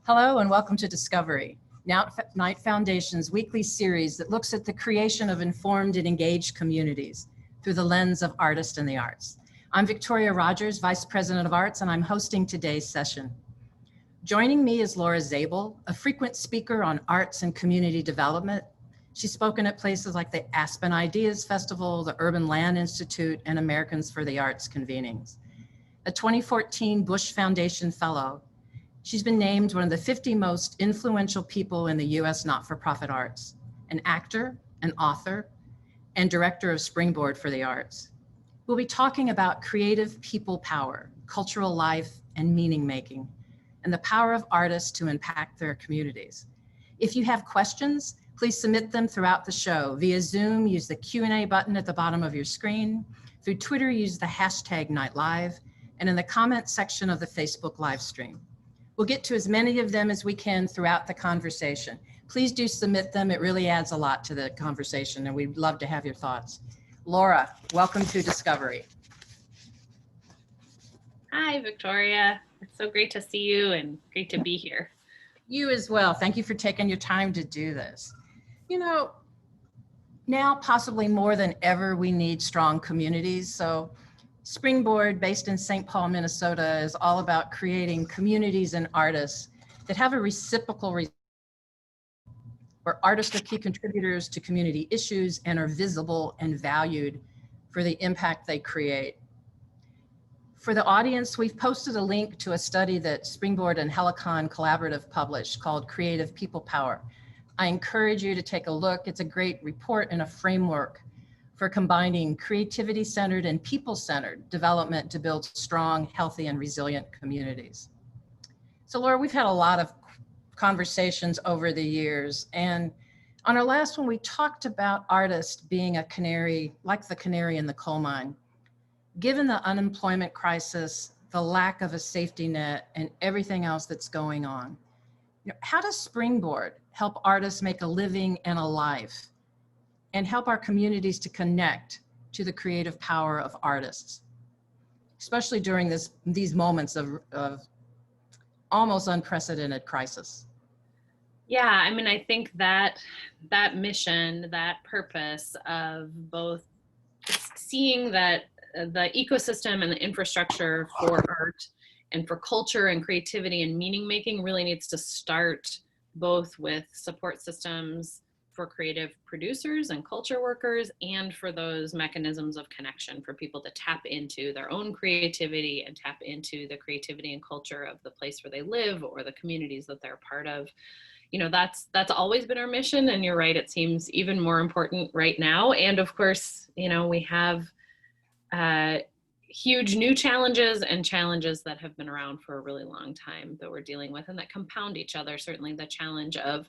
Hello and welcome to Discovery, Knight Foundation's weekly series that looks at the creation of informed and engaged communities through the lens of artists and the arts. I'm Victoria Rogers, Vice President of Arts, and I'm hosting today's session. Joining me is Laura Zabel, a frequent speaker on arts and community development. She's spoken at places like the Aspen Ideas Festival, the Urban Land Institute, and Americans for the Arts convenings. A 2014 Bush Foundation Fellow, she's been named one of the 50 most influential people in the US not-for-profit arts, an actor, an author, and director of Springboard for the Arts. We'll be talking about creative people power, cultural life, and meaning making, and the power of artists to impact their communities. If you have questions, please submit them throughout the show. Via Zoom, use the Q&A button at the bottom of your screen. Through Twitter, use the hashtag #NightLive, and in the comment section of the Facebook live stream. We'll get to as many of them as we can throughout the conversation. Please do submit them. It really adds a lot to the conversation, and we'd love to have your thoughts. Laura, welcome to Discovery. Hi, Victoria. It's so great to see you and great to be here. You as well. Thank you for taking your time to do this. You know, now possibly more than ever, we need strong communities. So Springboard, based in St. Paul, Minnesota, is all about creating communities and artists that have a reciprocal where artists are key contributors to community issues and are visible and valued for the impact they create. For the audience, we've posted a link to a study that Springboard and Helicon Collaborative published called Creative People Power. I encourage you to take a look. It's a great report and a framework for combining creativity-centered and people-centered development to build strong, healthy, and resilient communities. So Laura, we've had a lot of conversations over the years, and on our last one, we talked about artists being a canary, like the canary in the coal mine. Given the unemployment crisis, the lack of a safety net, and everything else that's going on, how does Springboard help artists make a living and a life, and help our communities to connect to the creative power of artists, especially during these moments of almost unprecedented crisis? Yeah, I mean, I think that mission, that purpose of both seeing that the ecosystem and the infrastructure for art and for culture and creativity and meaning making really needs to start both with support systems for creative producers and culture workers, and for those mechanisms of connection for people to tap into their own creativity and tap into the creativity and culture of the place where they live or the communities that they're part of. You know, that's always been our mission, and you're right, it seems even more important right now. And of course, you know, we have huge new challenges and challenges that have been around for a really long time that we're dealing with and that compound each other. Certainly the challenge of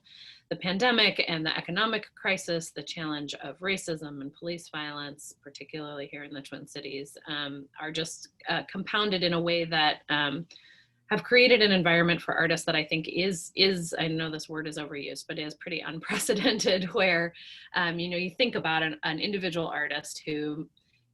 the pandemic and the economic crisis, the challenge of racism and police violence, particularly here in the Twin Cities, are just compounded in a way that have created an environment for artists that I think is I know this word is overused, but is pretty unprecedented, where you know, you think about an individual artist who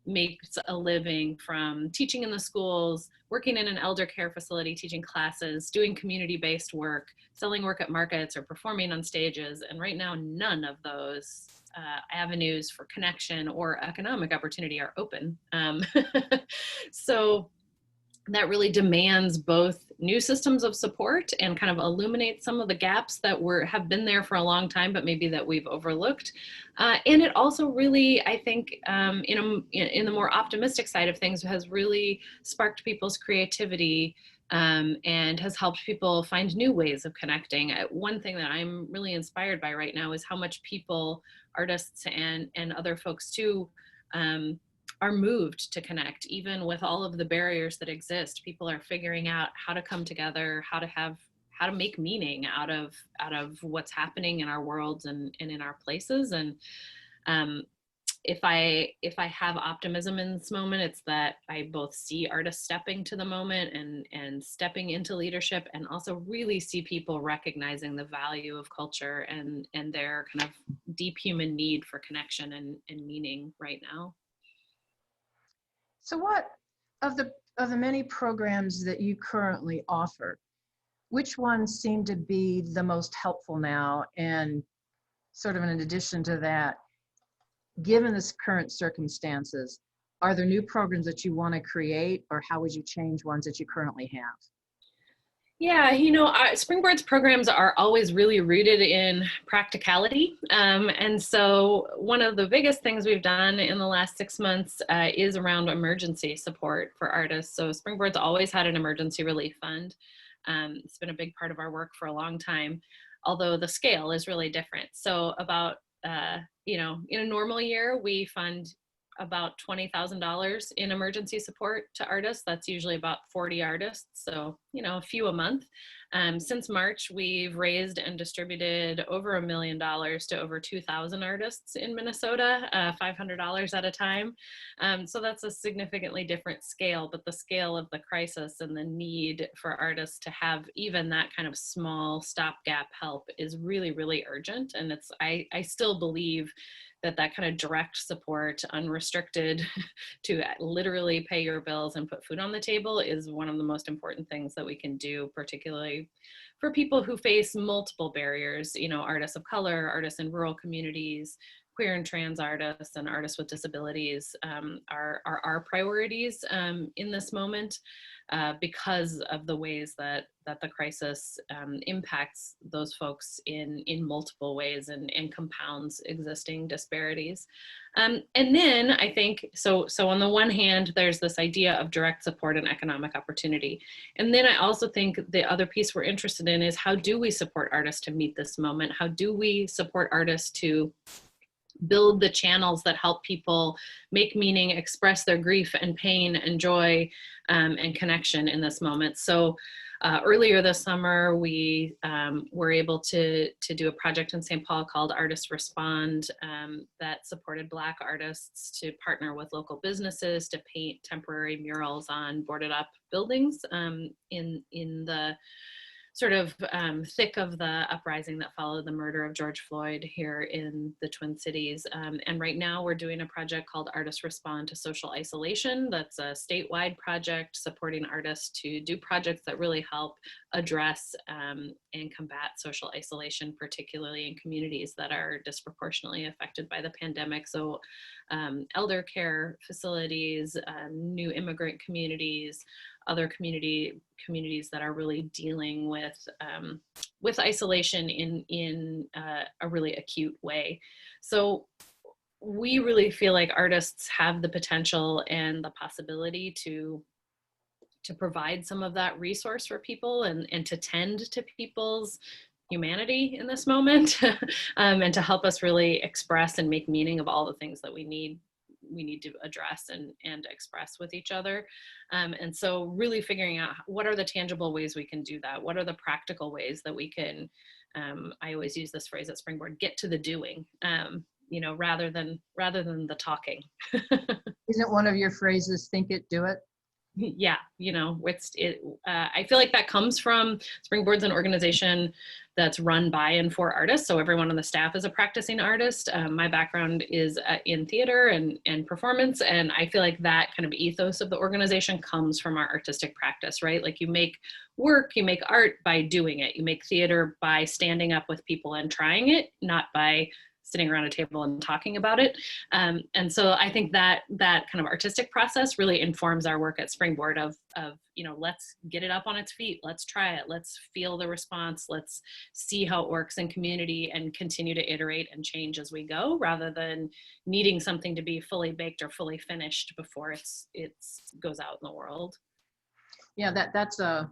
makes a living from teaching in the schools, working in an elder care facility, teaching classes, doing community-based work, selling work at markets, or performing on stages. And right now, none of those avenues for connection or economic opportunity are open. So that really demands both new systems of support and kind of illuminates some of the gaps that have been there for a long time, but maybe that we've overlooked. And it also really, I think, in the more optimistic side of things, has really sparked people's creativity and has helped people find new ways of connecting. One thing that I'm really inspired by right now is how much people, artists and other folks too, are moved to connect, even with all of the barriers that exist. People are figuring out how to come together, how to make meaning out of what's happening in our worlds and in our places. And um, if I have optimism in this moment, it's that I both see artists stepping to the moment and stepping into leadership, and also really see people recognizing the value of culture and their kind of deep human need for connection and meaning right now. So what of the many programs that you currently offer, which ones seem to be the most helpful now? And sort of in addition to that, given this current circumstances, are there new programs that you want to create, or how would you change ones that you currently have? Yeah, Springboard's programs are always really rooted in practicality. And so one of the biggest things we've done in the last 6 months is around emergency support for artists. So Springboard's always had an emergency relief fund. It's been a big part of our work for a long time, although the scale is really different. So about, in a normal year, we fund about $20,000 in emergency support to artists. That's usually about 40 artists, so a few a month. Since March, we've raised and distributed over $1 million to over 2,000 artists in Minnesota, $500 at a time. So that's a significantly different scale, but the scale of the crisis and the need for artists to have even that kind of small stopgap help is really, really urgent. And I still believe that kind of direct support, unrestricted, to literally pay your bills and put food on the table is one of the most important things that we can do, particularly for people who face multiple barriers, artists of color, artists in rural communities, queer and trans artists, and artists with disabilities are our priorities in this moment because of the ways that the crisis impacts those folks in multiple ways and compounds existing disparities. And then I think, so on the one hand, there's this idea of direct support and economic opportunity. And then I also think the other piece we're interested in is, how do we support artists to meet this moment? How do we support artists to build the channels that help people make meaning, express their grief and pain and joy and connection in this moment? So earlier this summer, we were able to do a project in St. Paul called Artists Respond that supported Black artists to partner with local businesses to paint temporary murals on boarded up buildings in the sort of thick of the uprising that followed the murder of George Floyd here in the Twin Cities. And right now we're doing a project called Artists Respond to Social Isolation. That's a statewide project supporting artists to do projects that really help address and combat social isolation, particularly in communities that are disproportionately affected by the pandemic. So elder care facilities, new immigrant communities, other communities that are really dealing with isolation in a really acute way. So we really feel like artists have the potential and the possibility to provide some of that resource for people and to tend to people's humanity in this moment and to help us really express and make meaning of all the things that we need to address and express with each other. And so really figuring out what are the tangible ways we can do that? What are the practical ways that we can, I always use this phrase at Springboard, get to the doing, rather than the talking. Isn't one of your phrases, think it, do it? Yeah, I feel like that comes from Springboard's an organization that's run by and for artists. So everyone on the staff is a practicing artist. My background is in theater and performance. And I feel like that kind of ethos of the organization comes from our artistic practice, right? Like you make work, you make art by doing it. You make theater by standing up with people and trying it, not by sitting around a table and talking about it. And so I think that that kind of artistic process really informs our work at Springboard of, let's get it up on its feet. Let's try it. Let's feel the response. Let's see how it works in community and continue to iterate and change as we go, rather than needing something to be fully baked or fully finished before it goes out in the world. Yeah, that's a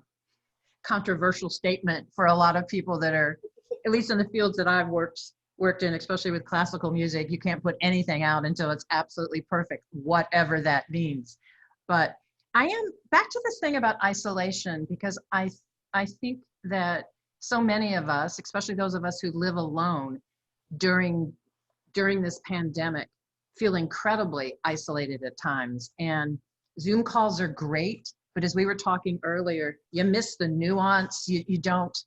controversial statement for a lot of people that are, at least in the fields that I've worked in, especially with classical music. You can't put anything out until it's absolutely perfect, whatever that means. But I am back to this thing about isolation, because I think that so many of us, especially those of us who live alone during this pandemic, feel incredibly isolated at times. And Zoom calls are great, but as we were talking earlier, you miss the nuance. You don't,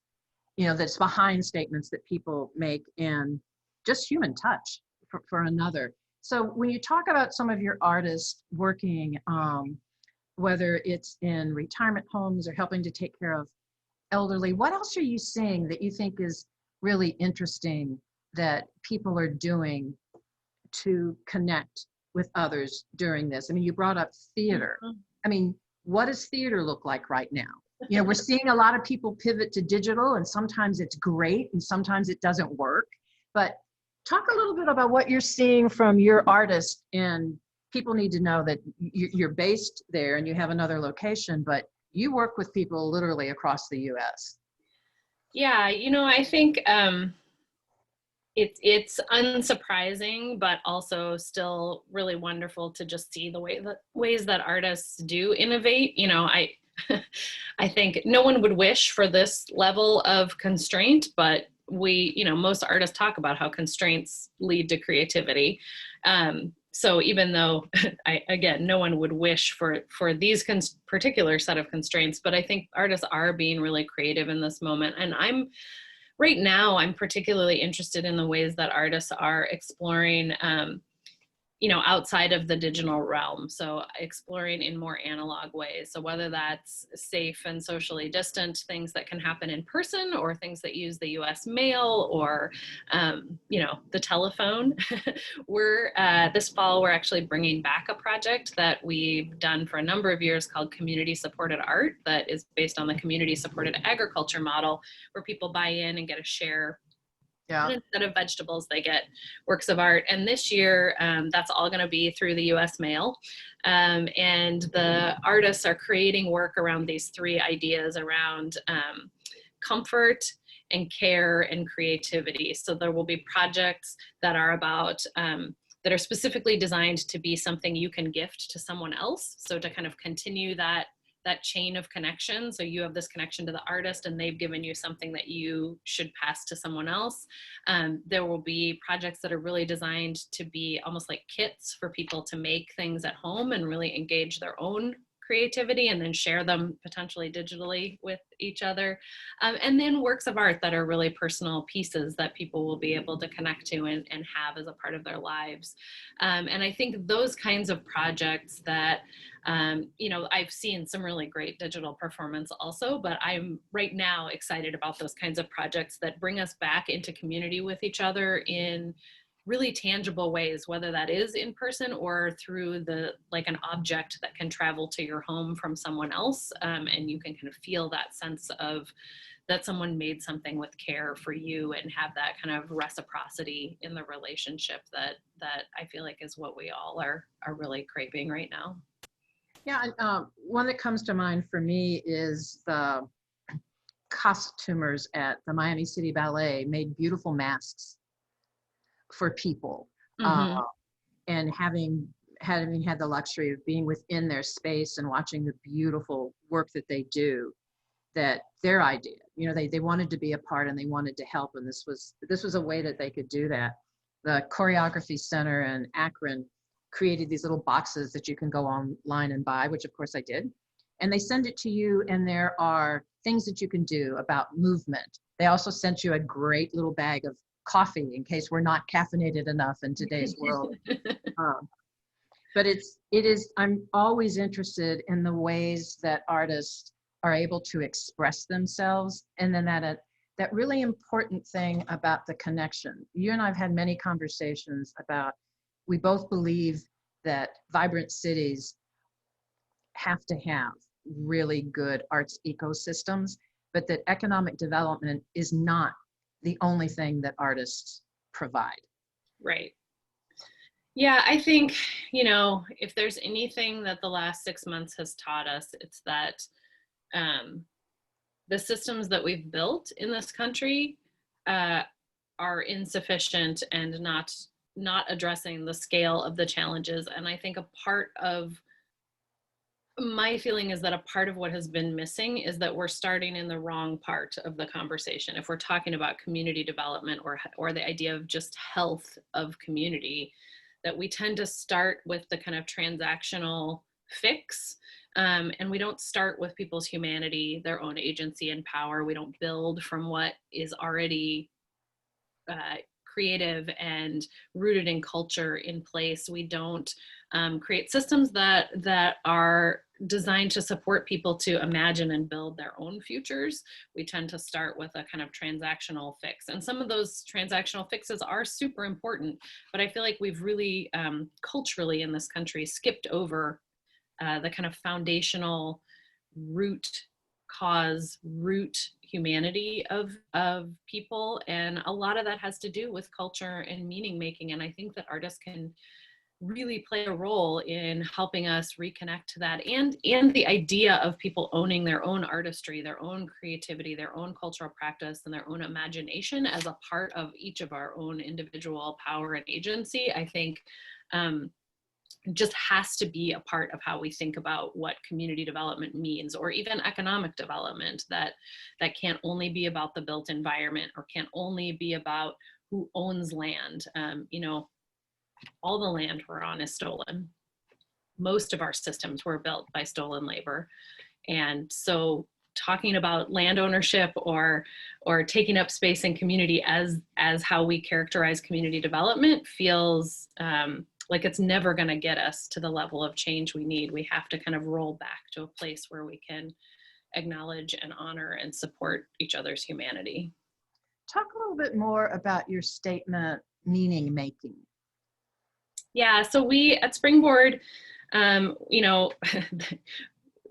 that's behind statements that people make, and just human touch for another. So when you talk about some of your artists working, whether it's in retirement homes or helping to take care of elderly, what else are you seeing that you think is really interesting that people are doing to connect with others during this? I mean, you brought up theater. I mean, what does theater look like right now? We're seeing a lot of people pivot to digital, and sometimes it's great and sometimes it doesn't work. But talk a little bit about what you're seeing from your artist. And people need to know that you're based there and you have another location, but you work with people literally across the US. Yeah, I think it's unsurprising, but also still really wonderful to just see the ways that artists do innovate. I think no one would wish for this level of constraint, but most artists talk about how constraints lead to creativity. So even though, again, no one would wish for these particular set of constraints, but I think artists are being really creative in this moment. And right now, I'm particularly interested in the ways that artists are exploring, outside of the digital realm. So exploring in more analog ways. So whether that's safe and socially distant things that can happen in person, or things that use the US mail, or, the telephone. This fall, we're actually bringing back a project that we've done for a number of years called Community Supported Art, that is based on the community supported agriculture model, where people buy in and get a share. Yeah. And instead of vegetables, they get works of art. And this year, that's all going to be through the US mail. And the artists are creating work around these three ideas around comfort and care and creativity. So there will be projects that are about, that are specifically designed to be something you can gift to someone else. So to kind of continue that chain of connection. So you have this connection to the artist and they've given you something that you should pass to someone else. There will be projects that are really designed to be almost like kits for people to make things at home and really engage their own creativity and then share them potentially digitally with each other. And then works of art that are really personal pieces that people will be able to connect to and have as a part of their lives. And I think those kinds of projects that, I've seen some really great digital performance also, but I'm right now excited about those kinds of projects that bring us back into community with each other in really tangible ways, whether that is in person or through an object that can travel to your home from someone else. And you can kind of feel that sense of that someone made something with care for you and have that kind of reciprocity in the relationship that I feel like is what we all are really craving right now. Yeah, one that comes to mind for me is the costumers at the Miami City Ballet made beautiful masks for people. Mm-hmm. And having had the luxury of being within their space and watching the beautiful work that they do, that their idea, they wanted to be a part and they wanted to help. And this was a way that they could do that. The Choreography Center in Akron created these little boxes that you can go online and buy, which of course I did. And they send it to you, and there are things that you can do about movement. They also sent you a great little bag of coffee in case we're not caffeinated enough in today's world. But I'm always interested in the ways that artists are able to express themselves, and then that that really important thing about the connection. You and I have had many conversations about, we both believe that vibrant cities have to have really good arts ecosystems, but that economic development is not the only thing that artists provide. Right. Yeah, I think, if there's anything that the last 6 months has taught us, it's that the systems that we've built in this country are insufficient and not addressing the scale of the challenges. And I think a part of my feeling is that a part of what has been missing is that we're starting in the wrong part of the conversation. If we're talking about community development or the idea of just health of community, that we tend to start with the kind of transactional fix. And we don't start with people's humanity, their own agency and power. We don't build from what is already creative and rooted in culture in place. We don't create systems that are designed to support people to imagine and build their own futures. We tend to start with a kind of transactional fix. And some of those transactional fixes are super important, but I feel like we've really culturally in this country skipped over the kind of foundational root humanity of people. And a lot of that has to do with culture and meaning making. And I think that artists can really play a role in helping us reconnect to that, and the idea of people owning their own artistry, their own creativity, their own cultural practice, and their own imagination as a part of each of our own individual power and agency, I think just has to be a part of how we think about what community development means, or even economic development, that can't only be about the built environment or can't only be about who owns land. All the land we're on is stolen. Most of our systems were built by stolen labor. And so talking about land ownership or taking up space in community as how we characterize community development feels like it's never going to get us to the level of change we need. We have to kind of roll back to a place where we can acknowledge and honor and support each other's humanity. Talk a little bit more about your statement, meaning making. Yeah, so we at Springboard,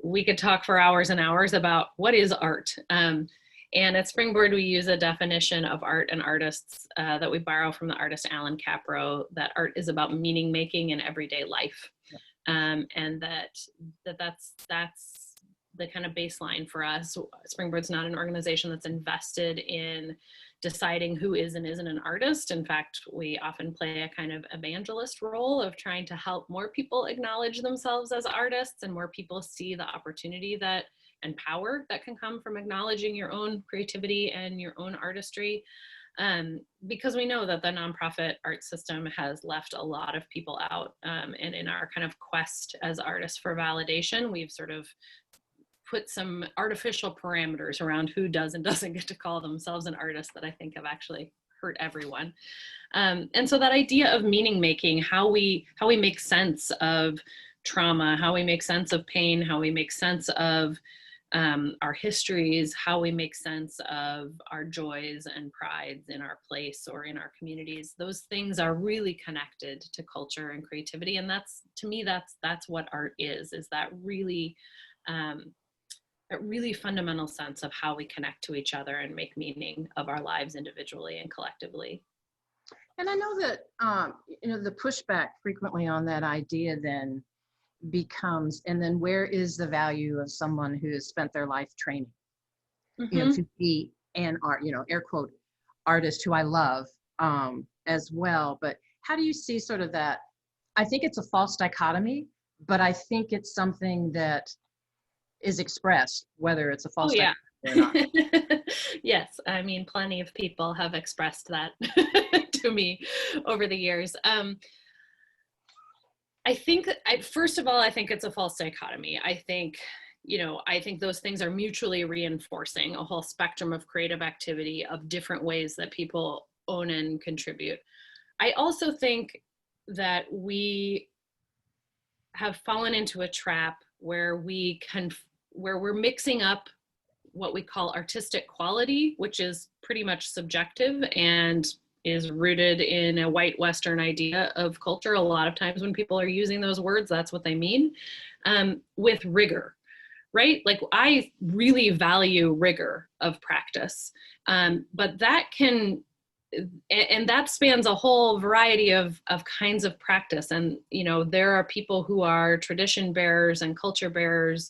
we could talk for hours and hours about what is art. And at Springboard, we use a definition of art and artists that we borrow from the artist Alan Capro, that art is about meaning making in everyday life. And that's the kind of baseline for us. Springboard's not an organization that's invested in deciding who is and isn't an artist. In fact, we often play a kind of evangelist role of trying to help more people acknowledge themselves as artists and more people see the opportunity and power that can come from acknowledging your own creativity and your own artistry. Because we know that the nonprofit art system has left a lot of people out. And in our kind of quest as artists for validation, we've sort of put some artificial parameters around who does and doesn't get to call themselves an artist that I think have actually hurt everyone. And so that idea of meaning making, how we make sense of trauma, how we make sense of pain, how we make sense of our histories, how we make sense of our joys and prides in our place or in our communities, those things are really connected to culture and creativity. And to me, that's what art is that really a really fundamental sense of how we connect to each other and make meaning of our lives individually and collectively. And I know that, the pushback frequently on that idea then becomes, and then where is the value of someone who has spent their life training, to be an art, air quote, artist, who I love as well. But how do you see sort of that? I think it's a false dichotomy, but I think it's something that is expressed, whether it's a false dichotomy or not. Yes, I mean, plenty of people have expressed that to me over the years. I think, first of all, I think it's a false dichotomy. I think those things are mutually reinforcing a whole spectrum of creative activity, of different ways that people own and contribute. I also think that we have fallen into a trap where we're mixing up what we call artistic quality, which is pretty much subjective and is rooted in a white Western idea of culture. A lot of times when people are using those words, that's what they mean, with rigor, right? Like I really value rigor of practice, but that can, and that spans a whole variety of kinds of practice. And, you know, there are people who are tradition bearers and culture bearers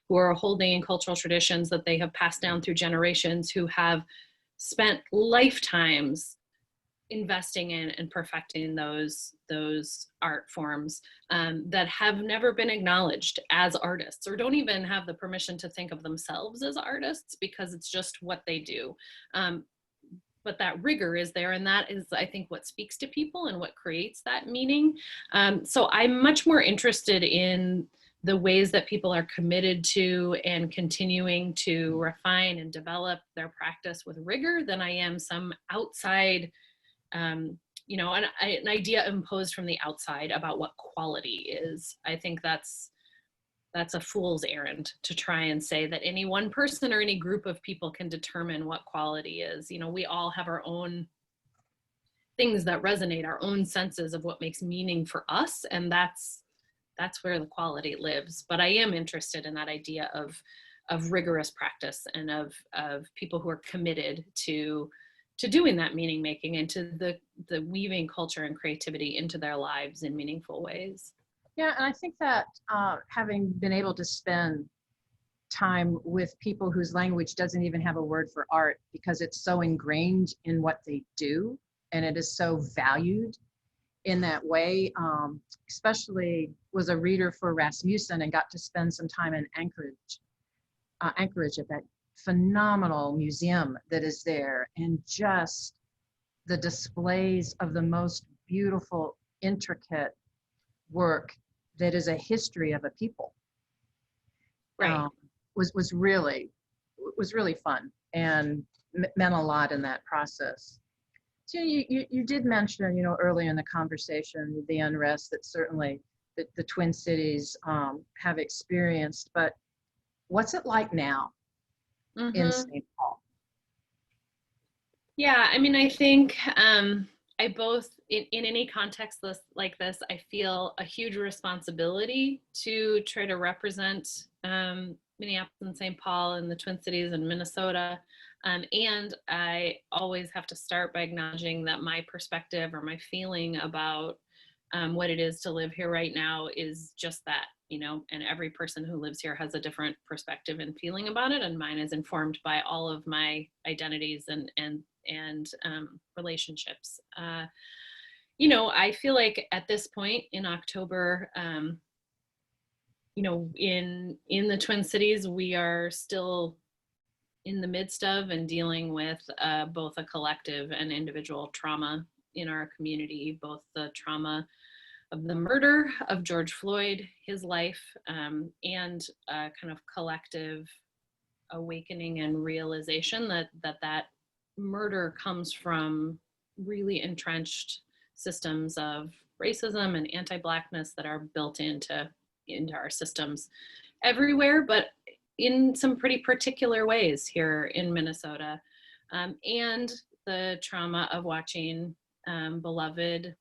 who are holding cultural traditions that they have passed down through generations, who have spent lifetimes investing in and perfecting those art forms, that have never been acknowledged as artists, or don't even have the permission to think of themselves as artists because it's just what they do. But that rigor is there, and that is, I think, what speaks to people and what creates that meaning. So I'm much more interested in the ways that people are committed to and continuing to refine and develop their practice with rigor than I am some outside, you know, an idea imposed from the outside about what quality is. I think that's a fool's errand to try and say that any one person or any group of people can determine what quality is. You know, we all have our own things that resonate, our own senses of what makes meaning for us, and that's where the quality lives. But I am interested in that idea of rigorous practice and of people who are committed to doing that meaning making and to the weaving culture and creativity into their lives in meaningful ways. Yeah, and I think that having been able to spend time with people whose language doesn't even have a word for art because it's so ingrained in what they do and it is so valued in that way, especially was a reader for Rasmussen and got to spend some time in Anchorage at that phenomenal museum that is there, and just the displays of the most beautiful, intricate work that is a history of a people. Right. Was really fun and meant a lot in that process. So you did mention, you know, earlier in the conversation, the unrest that certainly the Twin Cities have experienced, but what's it like now in St. Paul? Yeah, I mean, I think I both, in any context like this, I feel a huge responsibility to try to represent Minneapolis and St. Paul and the Twin Cities and Minnesota. And I always have to start by acknowledging that my perspective or my feeling about what it is to live here right now is just that, you know, and every person who lives here has a different perspective and feeling about it. And mine is informed by all of my identities and relationships. You know, I feel like at this point in October, you know, in the Twin Cities, we are still in the midst of and dealing with both a collective and individual trauma in our community, both the trauma of the murder of George Floyd, his life, and a kind of collective awakening and realization that murder comes from really entrenched systems of racism and anti-Blackness that are built into our systems everywhere, but in some pretty particular ways here in Minnesota. And the trauma of watching beloved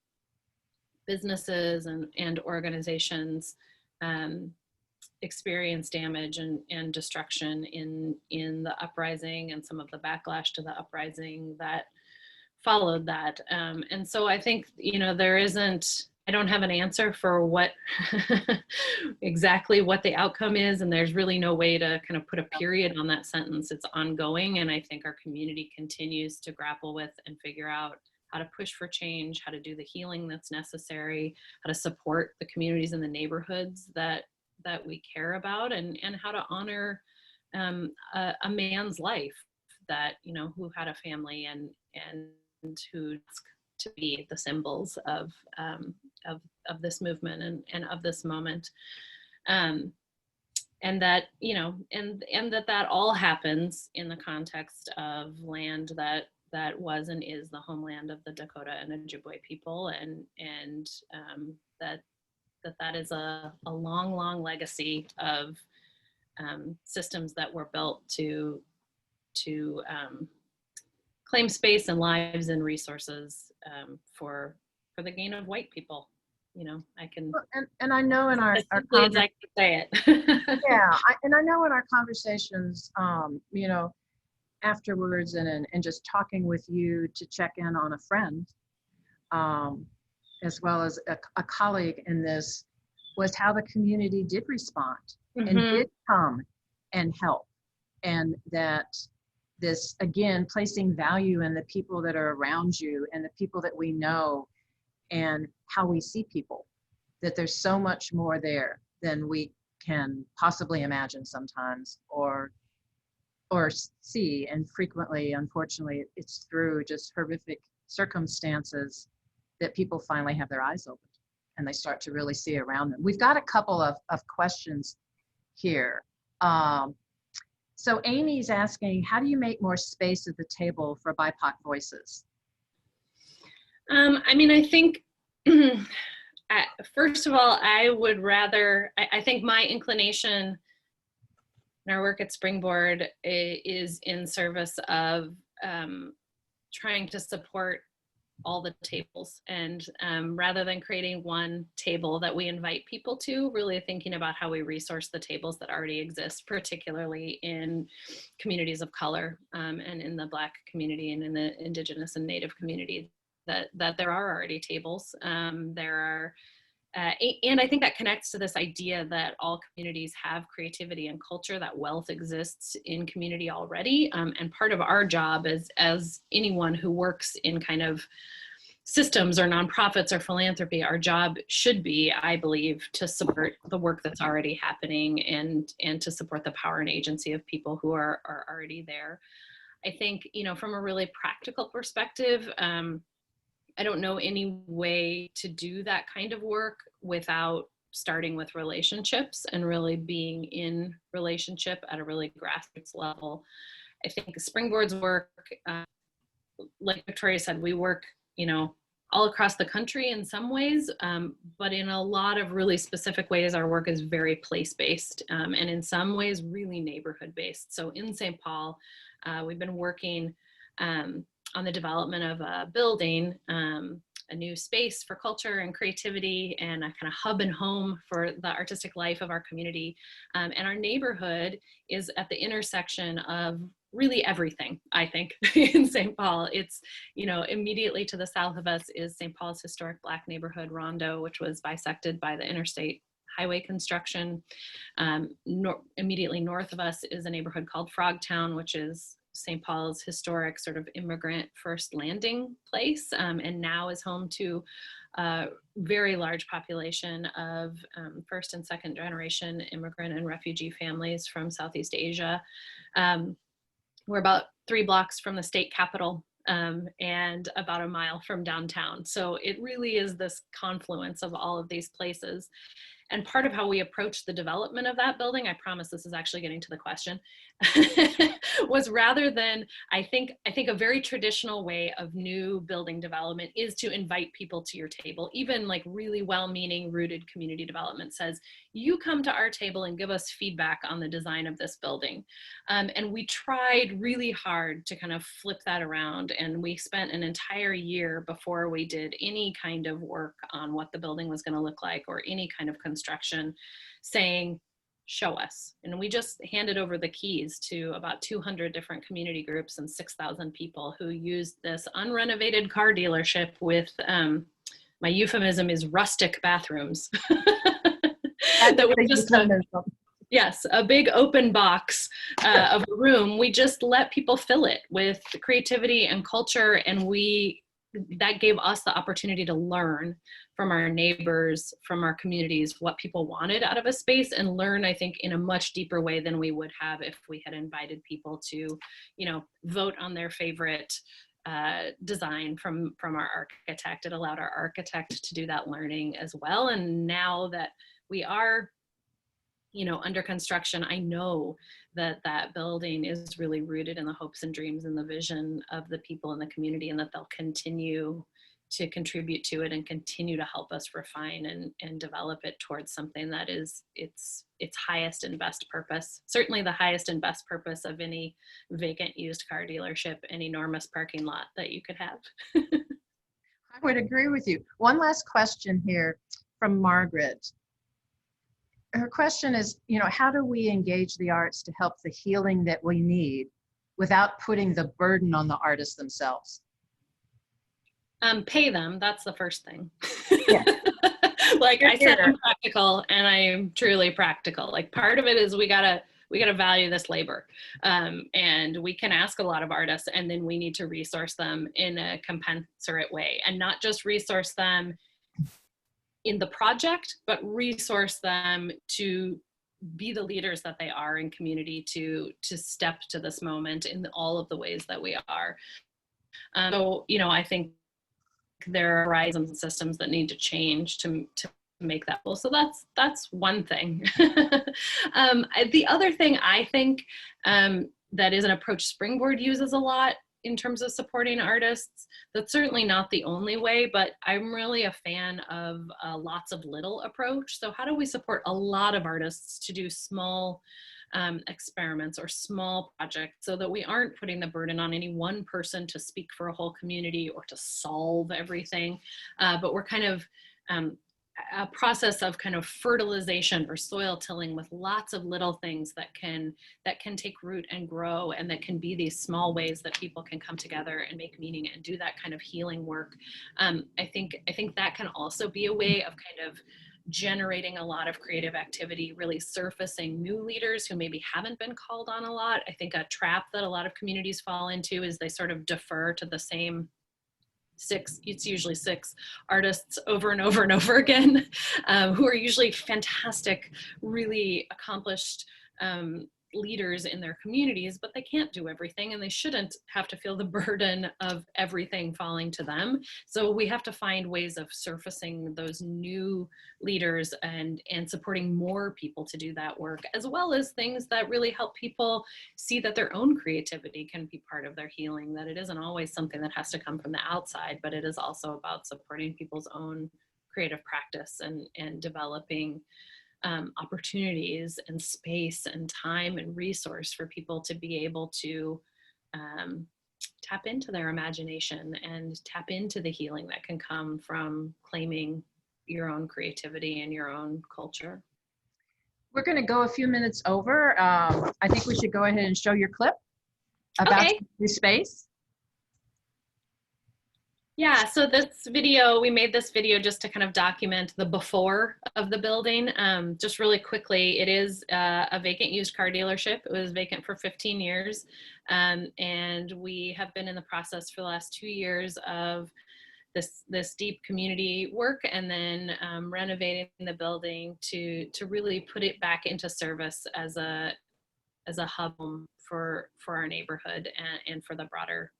businesses and organizations experience damage and destruction in the uprising and some of the backlash to the uprising that followed that. And so I think, you know, I don't have an answer for what exactly what the outcome is, and there's really no way to kind of put a period on that sentence. It's ongoing, and I think our community continues to grapple with and figure out how to push for change, how to do the healing that's necessary, how to support the communities and the neighborhoods that we care about, and how to honor a man's life that, you know, who had a family and who to be the symbols of this movement and of this moment, and that, you know, and that all happens in the context of land that was and is the homeland of the Dakota and Ojibwe people, and that is a long legacy of systems that were built to claim space and lives and resources for the gain of white people. I can. And I know in our as simply as I can say it. Yeah, and I know in our conversations, afterwards and just talking with you to check in on a friend, as well as a colleague in this, was how the community did respond and did come and help. And that this, again, placing value in the people that are around you and the people that we know and how we see people, that there's so much more there than we can possibly imagine sometimes or see. And frequently, unfortunately, it's through just horrific circumstances that people finally have their eyes opened and they start to really see around them. We've got a couple of questions here. So Amy's asking, how do you make more space at the table for BIPOC voices? I think, first of all, I think my inclination in our work at Springboard is in service of trying to support all the tables, and rather than creating one table that we invite people to, really thinking about how we resource the tables that already exist, particularly in communities of color and in the Black community and in the Indigenous and Native community, that there are already tables. There are, and I think that connects to this idea that all communities have creativity and culture, that wealth exists in community already. And part of our job as anyone who works in kind of systems or nonprofits or philanthropy, our job should be, I believe, to support the work that's already happening and to support the power and agency of people who are already there. I think, from a really practical perspective, I don't know any way to do that kind of work without starting with relationships and really being in relationship at a really grassroots level. I think Springboard's work, like Victoria said, we work, all across the country in some ways, but in a lot of really specific ways, our work is very place-based, and in some ways really neighborhood-based. So in St. Paul, we've been working on the development of a building, a new space for culture and creativity, and a kind of hub and home for the artistic life of our community. And our neighborhood is at the intersection of really everything, I think, in St. Paul. It's, immediately to the south of us is St. Paul's historic Black neighborhood, Rondo, which was bisected by the interstate highway construction. Immediately north of us is a neighborhood called Frogtown, which is St. Paul's historic sort of immigrant first landing place, and now is home to a very large population of first and second generation immigrant and refugee families from Southeast Asia. We're about 3 blocks from the state capitol and about a mile from downtown. So it really is this confluence of all of these places. And part of how we approach the development of that building, I promise this is actually getting to the question, was rather than, I think a very traditional way of new building development is to invite people to your table. Even like really well-meaning rooted community development says, you come to our table and give us feedback on the design of this building. And we tried really hard to kind of flip that around. And we spent an entire year before we did any kind of work on what the building was going to look like or any kind of construction, saying, show us. And we just handed over the keys to about 200 different community groups and 6,000 people who used this unrenovated car dealership with, my euphemism is rustic bathrooms. That was just yes, a big open box of a room. We just let people fill it with creativity and culture, and that gave us the opportunity to learn from our neighbors, from our communities, what people wanted out of a space, and learn, I think, in a much deeper way than we would have if we had invited people to, vote on their favorite design from our architect. It allowed our architect to do that learning as well. And now that we are, under construction, I know that that building is really rooted in the hopes and dreams and the vision of the people in the community, and that they'll continue to contribute to it and continue to help us refine and develop it towards something that is its highest and best purpose. Certainly the highest and best purpose of any vacant used car dealership, an enormous parking lot that you could have. I would agree with you. One last question here from Margaret. Her question is, how do we engage the arts to help the healing that we need without putting the burden on the artists themselves? Pay them. That's the first thing. Yeah. Like I said, I'm practical, and I am truly practical. Like part of it is we gotta value this labor, and we can ask a lot of artists, and then we need to resource them in a commensurate way, and not just resource them in the project, but resource them to be the leaders that they are in community, to step to this moment in all of the ways that we are. So, I think there are horizons and systems that need to change to make that full. So that's one thing. The other thing I think that is an approach Springboard uses a lot in terms of supporting artists. That's certainly not the only way, but I'm really a fan of lots of little approach. So how do we support a lot of artists to do small experiments or small projects, so that we aren't putting the burden on any one person to speak for a whole community or to solve everything, but we're kind of a process of kind of fertilization or soil tilling with lots of little things that can take root and grow, and that can be these small ways that people can come together and make meaning and do that kind of healing work. I think that can also be a way of kind of generating a lot of creative activity, really surfacing new leaders who maybe haven't been called on a lot. I think a trap that a lot of communities fall into is they sort of defer to the same it's usually six artists over and over and over again, who are usually fantastic, really accomplished leaders in their communities, but they can't do everything, and they shouldn't have to feel the burden of everything falling to them. So we have to find ways of surfacing those new leaders and supporting more people to do that work, as well as things that really help people see that their own creativity can be part of their healing, that it isn't always something that has to come from the outside, but it is also about supporting people's own creative practice and developing opportunities and space and time and resource for people to be able to tap into their imagination and tap into the healing that can come from claiming your own creativity and your own culture. We're going to go a few minutes over. I think we should go ahead and show your clip about the space. Yeah, so we made this video just to kind of document the before of the building. Just really quickly, it is a vacant used car dealership. It was vacant for 15 years. And we have been in the process for the last 2 years of this deep community work, and then renovating the building to really put it back into service as a hub for our neighborhood and for the broader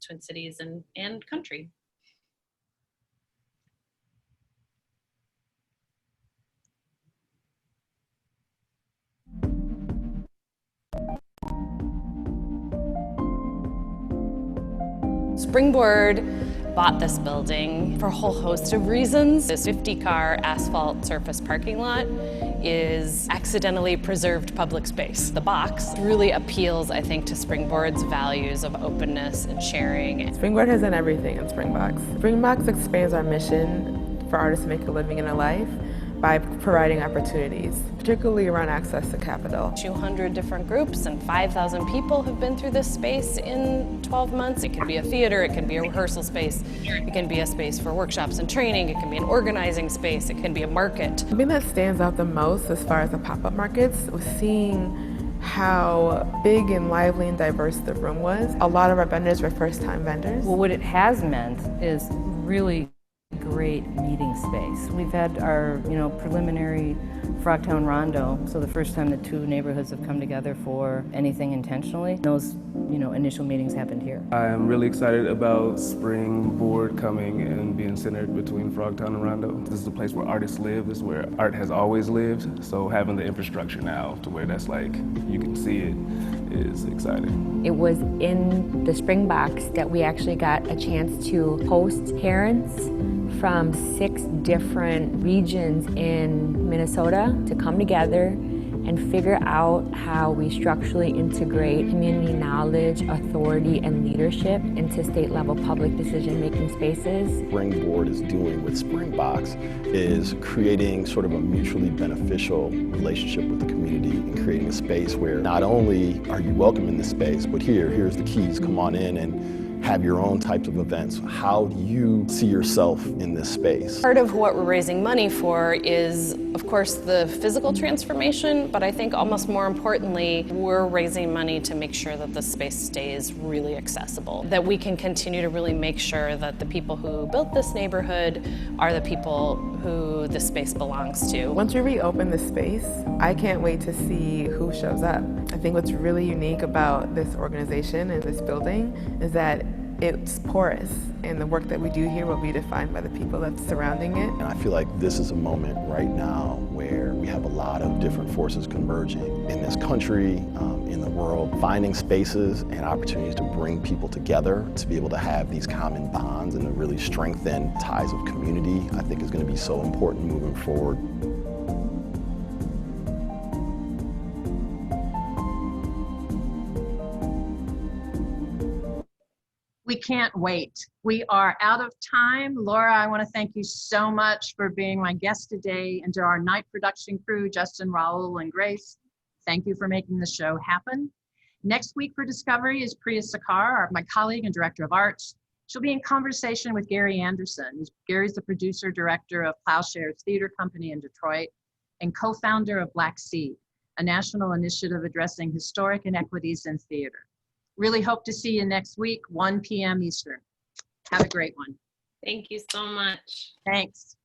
Twin Cities and country. Springboard bought this building for a whole host of reasons. This 50-car asphalt surface parking lot is accidentally preserved public space. The box really appeals, I think, to Springboard's values of openness and sharing. Springboard has done everything in Springbox. Springbox expands our mission for artists to make a living in a life by providing opportunities, particularly around access to capital. 200 different groups and 5,000 people have been through this space in 12 months. It can be a theater, it can be a rehearsal space, it can be a space for workshops and training, it can be an organizing space, it can be a market. The thing that stands out the most as far as the pop-up markets was seeing how big and lively and diverse the room was. A lot of our vendors were first-time vendors. Well, what it has meant is really great meeting space. We've had our, preliminary Frogtown Rondo, so the first time the two neighborhoods have come together for anything intentionally. Those initial meetings happened here. I am really excited about Springboard coming and being centered between Frogtown and Rondo. This is a place where artists live. This is where art has always lived. So having the infrastructure now to where that's like, you can see it, is exciting. It was in the Springbox that we actually got a chance to host parents from 6 different regions in Minnesota to come together and figure out how we structurally integrate community knowledge, authority, and leadership into state-level public decision-making spaces. Springboard is doing with Springbox is creating sort of a mutually beneficial relationship with the community and creating a space where not only are you welcome in this space, but here's the keys, come on in and have your own types of events. How do you see yourself in this space? Part of what we're raising money for is, of course, the physical transformation, but I think almost more importantly, we're raising money to make sure that the space stays really accessible, that we can continue to really make sure that the people who built this neighborhood are the people who this space belongs to. Once we reopen the space, I can't wait to see who shows up. I think what's really unique about this organization and this building is that it's porous, and the work that we do here will be defined by the people that's surrounding it. And I feel like this is a moment right now where we have a lot of different forces converging in this country, in the world, finding spaces and opportunities to bring people together, to be able to have these common bonds and to really strengthen ties of community, I think is going to be so important moving forward. We can't wait. We are out of time. Laura, I want to thank you so much for being my guest today, and to our night production crew, Justin, Raul, and Grace. Thank you for making the show happen. Next week for Discovery is Priya Sakar, my colleague and director of arts. She'll be in conversation with Gary Anderson. Gary's the producer director of Plowshares Theater Company in Detroit and co-founder of Black Seed, a national initiative addressing historic inequities in theater. Really hope to see you next week, 1 p.m. Eastern. Have a great one. Thank you so much. Thanks.